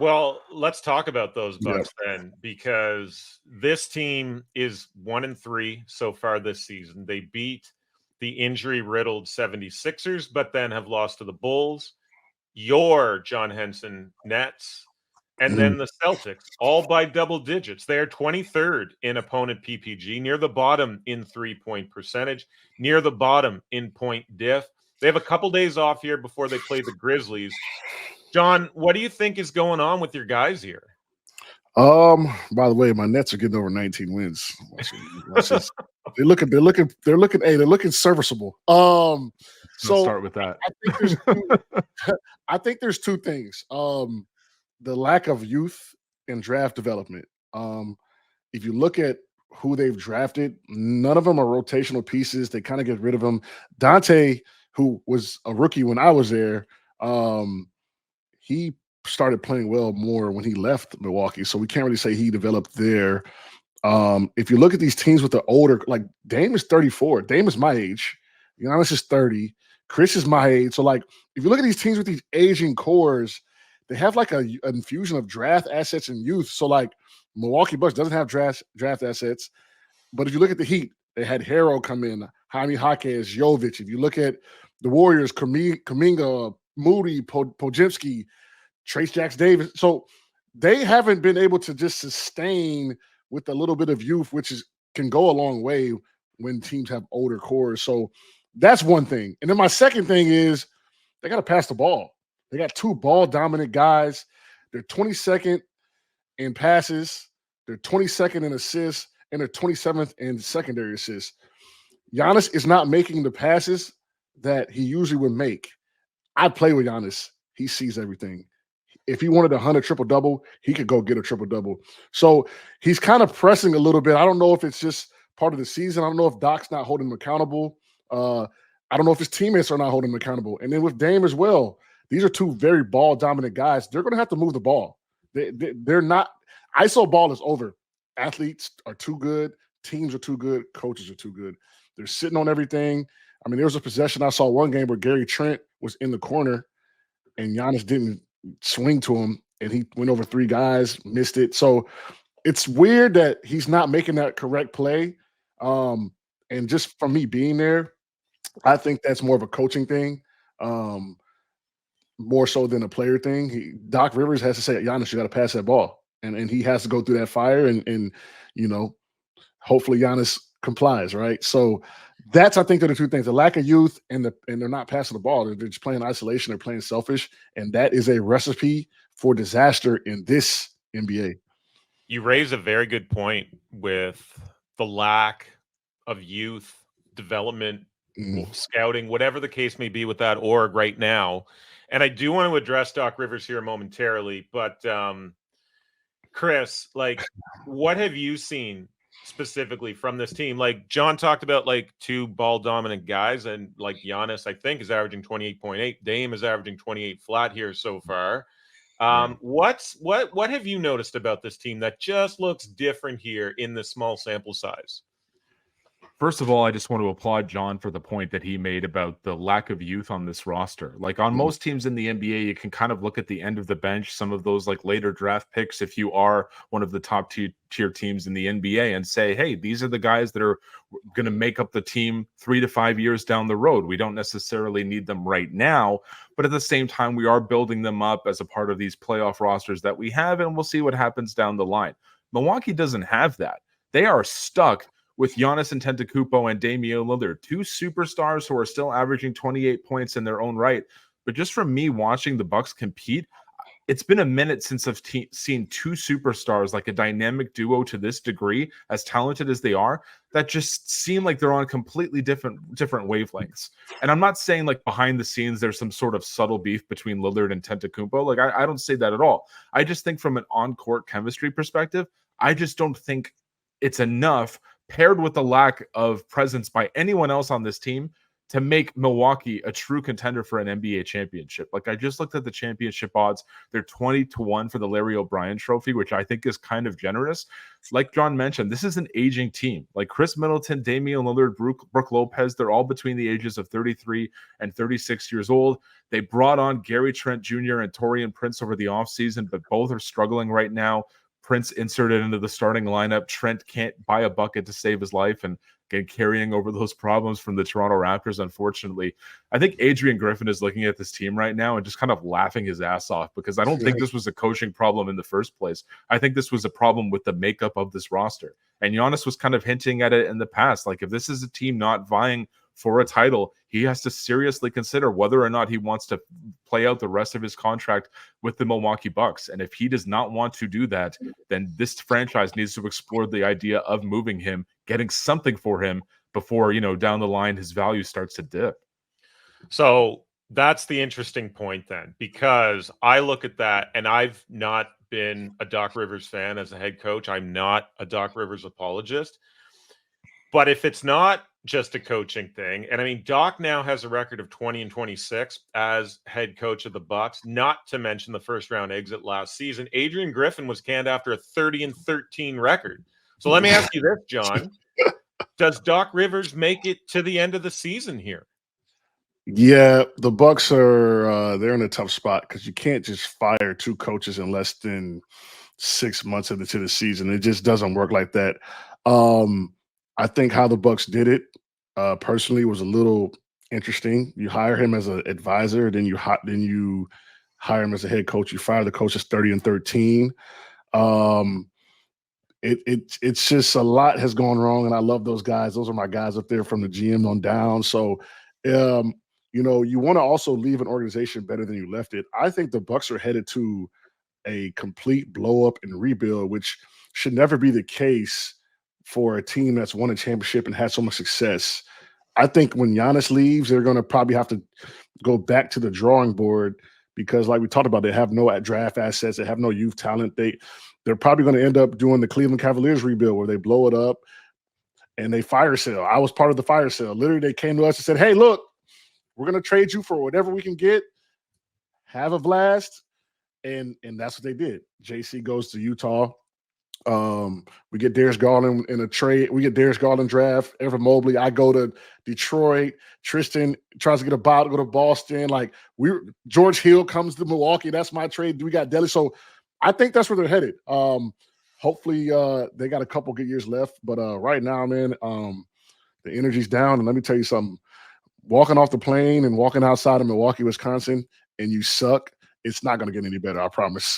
Well, let's talk about those Yep. Bucks then, because this team is 1-3 so far this season. They beat the injury-riddled 76ers, but then have lost to the Bulls, your John Henson Nets, and Mhm. then the Celtics, all by double digits. They are 23rd in opponent PPG, near the bottom in three-point percentage, near the bottom in point diff. They have a couple days off here before they play the Grizzlies. John, what do you think is going on with your guys here? By the way, my Nets are getting over 19 wins. Watch this. They're looking serviceable. Let's So start with that. I think there's I think there's two things. The lack of youth and draft development. If you look at who they've drafted, none of them are rotational pieces. They kind of get rid of them. Dante, who was a rookie when I was there, he started playing well more when he left Milwaukee. So we can't really say he developed there. If you look at these teams with the older, like Dame is 34, Dame is my age, Giannis is 30, Chris is my age. So like, if you look at these teams with these aging cores, they have like an infusion of draft assets and youth. So like, Milwaukee Bucks doesn't have draft assets, but if you look at the Heat, they had Harrow come in, Jaime Jaquez, Jovic. If you look at the Warriors, Kuminga, Moody, Podziemski, Trace Jacks Davis. So they haven't been able to just sustain with a little bit of youth, which can go a long way when teams have older cores. So that's one thing. And then my second thing is they got to pass the ball. They got two ball dominant guys. They're 22nd in passes, they're 22nd in assists, and they're 27th in secondary assists. Giannis is not making the passes that he usually would make. I play with Giannis. He sees everything. If he wanted a 100 triple-double, he could go get a triple-double. So he's kind of pressing a little bit. I don't know if it's just part of the season. I don't know if Doc's not holding him accountable. I don't know if his teammates are not holding him accountable. And then with Dame as well, these are two very ball-dominant guys. They're going to have to move the ball. They're not – ISO ball is over. Athletes are too good. Teams are too good. Coaches are too good. They're sitting on everything. I mean, there was a possession I saw one game where Gary Trent was in the corner and Giannis didn't swing to him, and he went over three guys, missed it. So it's weird that he's not making that correct play. And just from me being there, I think that's more of a coaching thing, more so than a player thing. Doc Rivers has to say, Giannis, you got to pass that ball. And he has to go through that fire and hopefully Giannis complies, right? So that's, I think, are the two things: the lack of youth and they're not passing the ball. They're just playing isolation. They're playing selfish, and that is a recipe for disaster in this NBA. You raise a very good point with the lack of youth development, scouting, whatever the case may be with that org right now. And I do want to address Doc Rivers here momentarily, but Chris, like, what have you seen specifically from this team? Like John talked about, like, two ball dominant guys, and like Giannis, I think, is averaging 28.8. Dame is averaging 28 flat here so far. What have you noticed about this team that just looks different here in the small sample size? First of all, I just want to applaud John for the point that he made about the lack of youth on this roster. Like on most teams in the NBA, you can kind of look at the end of the bench, some of those like later draft picks, if you are one of the top tier teams in the NBA, and say, hey, these are the guys that are going to make up the team 3 to 5 years down the road. We don't necessarily need them right now, but at the same time, we are building them up as a part of these playoff rosters that we have, and we'll see what happens down the line. Milwaukee doesn't have that. They are stuck with Giannis Antetokounmpo and Damian Lillard, two superstars who are still averaging 28 points in their own right. But just from me watching the Bucks compete, it's been a minute since I've seen two superstars, like a dynamic duo to this degree, as talented as they are, that just seem like they're on completely different wavelengths. And I'm not saying like behind the scenes there's some sort of subtle beef between Lillard and Antetokounmpo. Like I don't say that at all. I just think from an on-court chemistry perspective, I just don't think it's enough, paired with the lack of presence by anyone else on this team, to make Milwaukee a true contender for an NBA championship. Like, I just looked at the championship odds. They're 20-1 for the Larry O'Brien trophy, which I think is kind of generous. Like John mentioned, this is an aging team. Like Chris Middleton, Damian Lillard, Brooke Lopez, they're all between the ages of 33 and 36 years old. They brought on Gary Trent Jr. and Taurean Prince over the offseason, but both are struggling right now. Prince inserted into the starting lineup. Trent can't buy a bucket to save his life, and again, carrying over those problems from the Toronto Raptors, unfortunately. I think Adrian Griffin is looking at this team right now and just kind of laughing his ass off, because I don't think this was a coaching problem in the first place. I think this was a problem with the makeup of this roster. And Giannis was kind of hinting at it in the past. Like, if this is a team not vying for a title, he has to seriously consider whether or not he wants to play out the rest of his contract with the Milwaukee Bucks. And if he does not want to do that, then this franchise needs to explore the idea of moving him, getting something for him before, down the line, his value starts to dip. So that's the interesting point then, because I look at that, and I've not been a Doc Rivers fan as a head coach. I'm not a Doc Rivers apologist. But if it's not just a coaching thing, and I mean, Doc now has a record of 20-26 as head coach of the Bucks, not to mention the first round exit last season. Adrian Griffin was canned after a 30-13 record. So let me ask you this, John. Does Doc Rivers make it to the end of the season here? Yeah, the Bucks are they're in a tough spot because you can't just fire two coaches in less than 6 months into the season. It just doesn't work like that. I think how the Bucks did it personally was a little interesting. You hire him as an advisor, then you hire him as a head coach. You fire the coach that's 30-13. It's just a lot has gone wrong, and I love those guys. Those are my guys up there from the GM on down. So, you want to also leave an organization better than you left it. I think the Bucks are headed to a complete blow up and rebuild, which should never be the case for a team that's won a championship and had so much success. I think when Giannis leaves, they're going to probably have to go back to the drawing board because, like we talked about, they have no draft assets. They have no youth talent. They're probably going to end up doing the Cleveland Cavaliers rebuild where they blow it up and they fire sale. I was part of the fire sale. Literally, they came to us and said, hey, look, we're going to trade you for whatever we can get. Have a blast. And that's what they did. JC goes to Utah. We get Darius Garland in a trade. We get Darius Garland draft. Evan Mobley. I go to Detroit. Tristan tries to get go to Boston. Like George Hill comes to Milwaukee. That's my trade. We got Delhi. So I think that's where they're headed. Hopefully they got a couple good years left. But right now, man, the energy's down. And let me tell you something. Walking off the plane and walking outside of Milwaukee, Wisconsin, and you suck, it's not going to get any better. I promise.